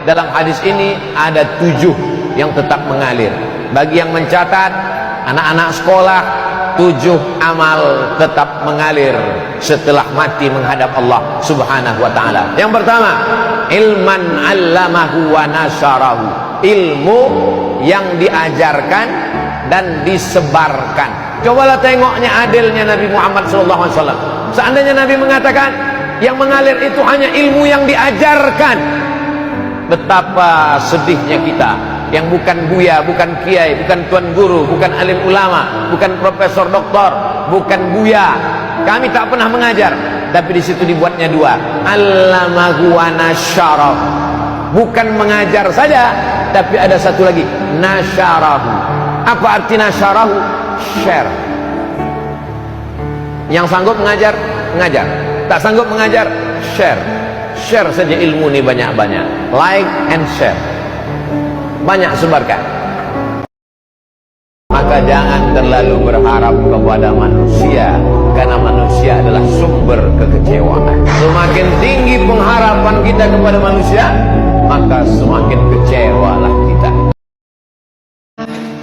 dalam hadis ini ada 7 yang tetap mengalir. Bagi yang mencatat, anak-anak sekolah, 7 amal tetap mengalir setelah mati menghadap Allah subhanahu wa ta'ala. Yang pertama, ilman 'allamahu wa nasyarahu, ilmu yang diajarkan dan disebarkan. Cobalah tengoknya adilnya Nabi Muhammad SAW. Seandainya Nabi mengatakan yang mengalir itu hanya ilmu yang diajarkan, betapa sedihnya kita yang bukan buya, bukan kiai, bukan tuan guru, bukan alim ulama, bukan profesor doktor, bukan buya. Kami tak pernah mengajar, tapi di situ dibuatnya 2. Allamahu wa nasyarahu. Bukan mengajar saja, tapi ada satu lagi, nasyarahu. Apa arti nasyarahu? Share. Yang sanggup mengajar, mengajar. Tak sanggup mengajar, share. Share saja ilmu ini banyak-banyak. Like and share. Banyak sebarkan. Maka jangan terlalu berharap kepada manusia, karena manusia adalah sumber kekecewaan. Semakin tinggi pengharapan kita kepada manusia, maka semakin kecewalah kita.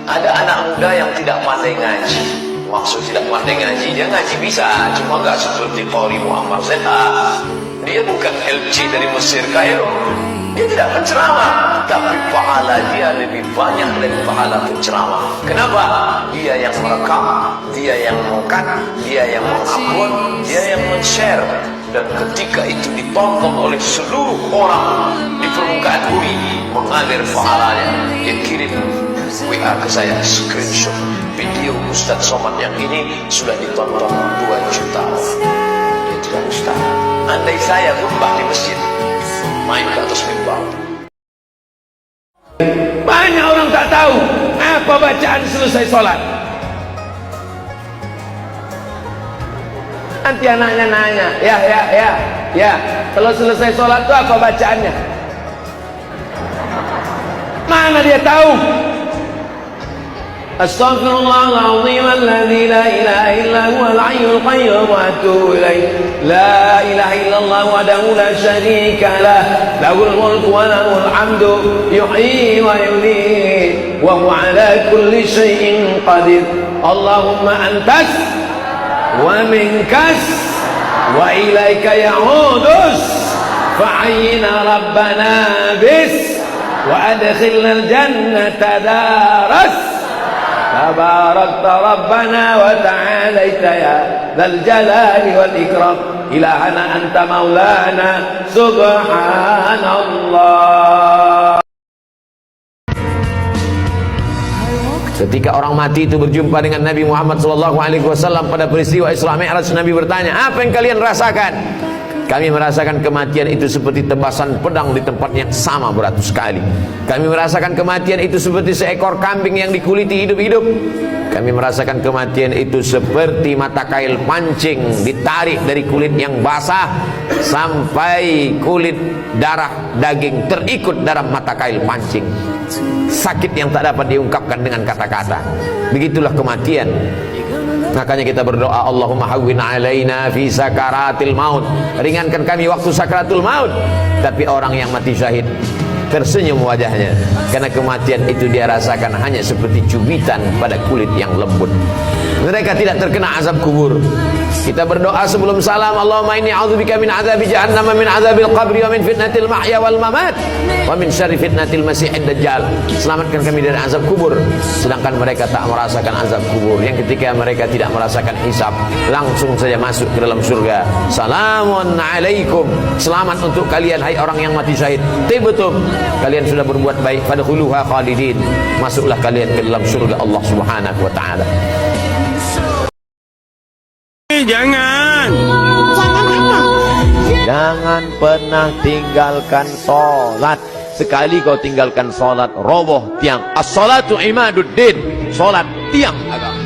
Ada anak muda yang tidak pandai ngaji. Maksud tidak pandai ngaji, dia ngaji bisa, cuma gak seperti Qori Muhammad Zeta. Dia bukan LC dari Mesir, Kairo. Dia tidak penceramah, tapi pahala dia lebih banyak dari pahala penceramah. Kenapa? Dia yang merekam, dia yang mengangkat, dia yang mengupload, dia yang men-share. Dan ketika itu ditonton oleh seluruh orang di permukaan bumi, mengalir pahalanya. Dia kirim WA ke saya, screenshot video Ustadz Somad yang ini sudah ditonton 2 juta orang. Dia tidak Ustadz, andai saya khutbah di masjid, main ke atas mimbar. Banyak orang tak tahu apa bacaan selesai sholat. Nanti anaknya nanya, ya, kalau selesai sholat itu apa bacaannya? Mana dia tahu? Astaghfirullahaladzim alladzi la ilaha illa huwal hayyul qayyum wa atubu ilaih. La ilaha illallah wahdahu la syarika lah, lahul mulku wa lahul hamdu, yuhyi wa yumiit, wa huwa ala kulli syai'in qadir. Allahumma antas wa minkas wa ilaika ya'udus fa'ayyina rabbana bis wa adkhilna al-jannata daras. Tabarakta Rabbana wa ta'alaita ya dzal jalali wal ikram, ilahana anta maulana subhanallah. Ketika orang mati itu berjumpa dengan Nabi Muhammad SAW pada peristiwa Isra Mi'raj, Nabi bertanya, apa yang kalian rasakan? Kami merasakan kematian itu seperti tebasan pedang di tempat yang sama beratus kali. Kami merasakan kematian itu seperti seekor kambing yang dikuliti hidup-hidup. Kami merasakan kematian itu seperti mata kail pancing ditarik dari kulit yang basah sampai kulit darah daging terikut dalam mata kail pancing. Sakit yang tak dapat diungkapkan dengan kata-kata. Begitulah kematian. Makanya kita berdoa, Allahumma hawwin alaina fi sakaratil maut, ringankan kami waktu sakaratul maut. Tapi orang yang mati syahid tersenyum wajahnya, karena kematian itu dia rasakan hanya seperti cubitan pada kulit yang lembut. Mereka tidak terkena azab kubur. Kita berdoa sebelum salam, Allahumma inni a'udzubika min azabi jahannam, min azabil qabri, wa min fitnatil mahya wal mamat, wa min syarri fitnatil masiihid dajjal. Selamatkan kami dari azab kubur. Sedangkan mereka tak merasakan azab kubur, yang ketika mereka tidak merasakan hisab, langsung saja masuk ke dalam surga. Salamun alaikum, selamat untuk kalian hai orang yang mati syahid. Tibetum, kalian sudah berbuat baik, fadkhuluha khalidin, masuklah kalian ke dalam surga Allah Subhanahu wa taala. Jangan pernah tinggalkan sholat. Sekali kau tinggalkan sholat, roboh tiang. As-sholatu imaduddin, sholat tiang agama.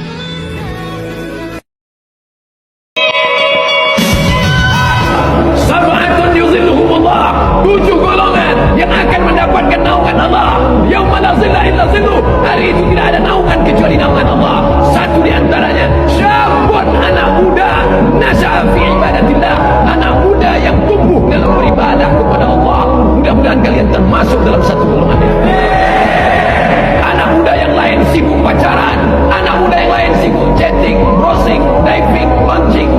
Sab'atun yuzilluhumullah, 7 golongan yang akan mendapatkan naungan Allah. Yauma la zilla illa zilluh, hari itu tidak ada naungan kecuali naungan Allah. Satu di antaranya syabun, anak muda, nasya'a fi ibadatillah, anak muda yang tumbuh dalam beribadah kepada Allah. Mudah-mudahan mudah-mudahan kalian termasuk dalam satu golongan ini. Anak muda yang lain sibuk pacaran, anak muda yang lain sibuk chatting, browsing, diving, mancing.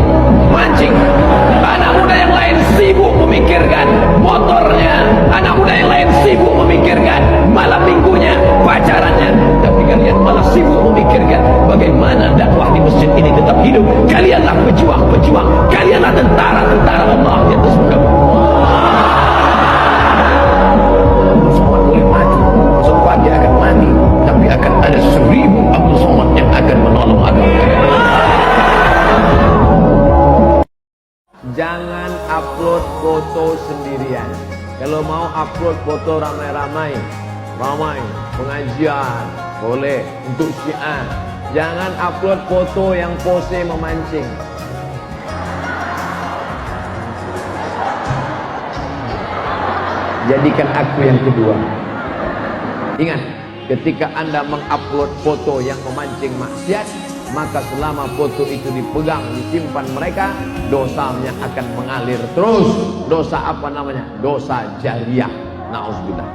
Anak muda yang lain sibuk memikirkan motornya, anak muda yang lain sibuk memikirkan malam minggunya, pacarannya. Tapi kalian malah sibuk memikirkan bagaimana dakwah di masjid ini tetap hidup. Kalianlah pejuang-pejuang, kalianlah tentara-tentara Allah di atas muka bumi. Somad boleh mati, sempat dia akan mati, tapi akan ada 1000 Abdul Somad yang akan menolong agama. Jangan upload foto sendirian. Kalau mau upload foto ramai-ramai, pengajian, boleh untuk syiar. Jangan upload foto yang pose memancing. Jadikan aku yang kedua. Ingat, ketika Anda mengupload foto yang memancing maksiat, maka selama foto itu dipegang, disimpan mereka, dosanya akan mengalir terus. Dosa apa namanya? Dosa jariyah. Na'udzubillah.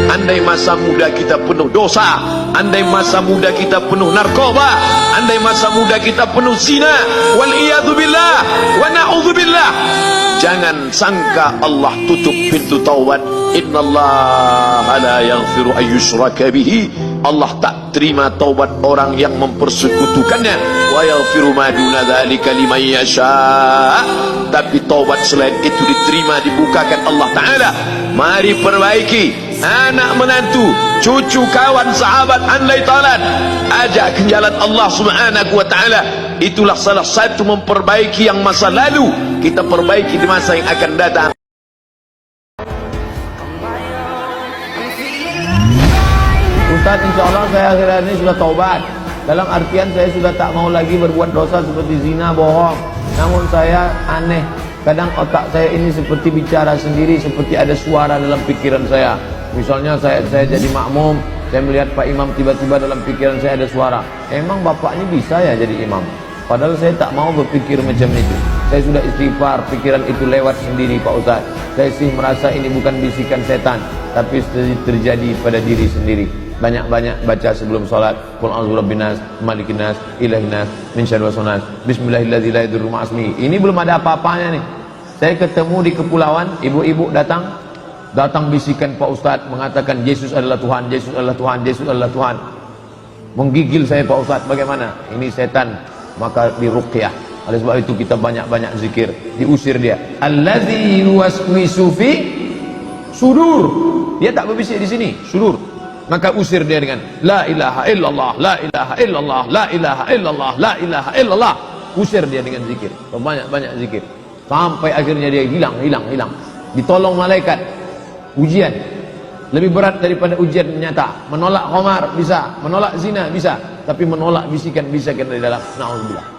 Andai masa muda kita penuh dosa, andai masa muda kita penuh narkoba, andai masa muda kita penuh zina, wal iyadzubillah wa na'udzubillah, jangan sangka Allah tutup pintu taubat. Innallaha la yaghfiru ayyushraka bihi. Allah tak terima taubat orang yang mempersekutukannya. Wa yaghfiru ma duna dzalika liman yasha. Tapi taubat selain itu diterima, dibukakan Allah Ta'ala. Mari perbaiki anak menantu, cucu, kawan, sahabat, andai talat, ajak ke jalan Allah Subhanahu wa Ta'ala. Itulah salah satu memperbaiki yang masa lalu, kita perbaiki di masa yang akan datang. Ustaz, insya Allah saya akhir-akhir ini sudah taubat. Dalam artian saya sudah tak mau lagi berbuat dosa seperti zina, bohong. Namun saya aneh, kadang otak saya ini seperti bicara sendiri, seperti ada suara dalam pikiran saya. Misalnya saya jadi makmum, saya melihat Pak Imam, tiba-tiba dalam pikiran saya ada suara, emang bapak ini bisa ya jadi imam? Padahal saya tak mau berpikir macam itu. Saya sudah istighfar, pikiran itu lewat sendiri Pak Ustaz. Saya sih merasa ini bukan bisikan setan, tapi terjadi pada diri sendiri. Banyak-banyak baca sebelum salat, Qul a'udzu birabbinas, malikin nas, ilahin nas, min syarri waswanas, bismillahirrahmanirrahim, la yadurru ma'asmi. Ini belum ada apa-apanya nih. Saya ketemu di kepulauan, ibu-ibu datang bisikan Pak Ustaz, mengatakan Yesus adalah Tuhan, Yesus adalah Tuhan, Yesus adalah Tuhan. Menggigil saya Pak Ustaz, bagaimana? Ini setan, maka diruqyah. Oleh sebab itu kita banyak-banyak zikir, diusir dia. Allazi yuwaswisu fi sudur. Dia tak berbisik di sini, sudur. Maka usir dia dengan la ilaha illallah, la ilaha illallah, la ilaha illallah, la ilaha illallah. Usir dia dengan zikir, banyak-banyak zikir, sampai akhirnya dia hilang. Ditolong malaikat. Ujian lebih berat daripada ujian nyata. Menolak khamar bisa, menolak zina bisa, tapi menolak bisikan dari dalam. Na'udzubillah.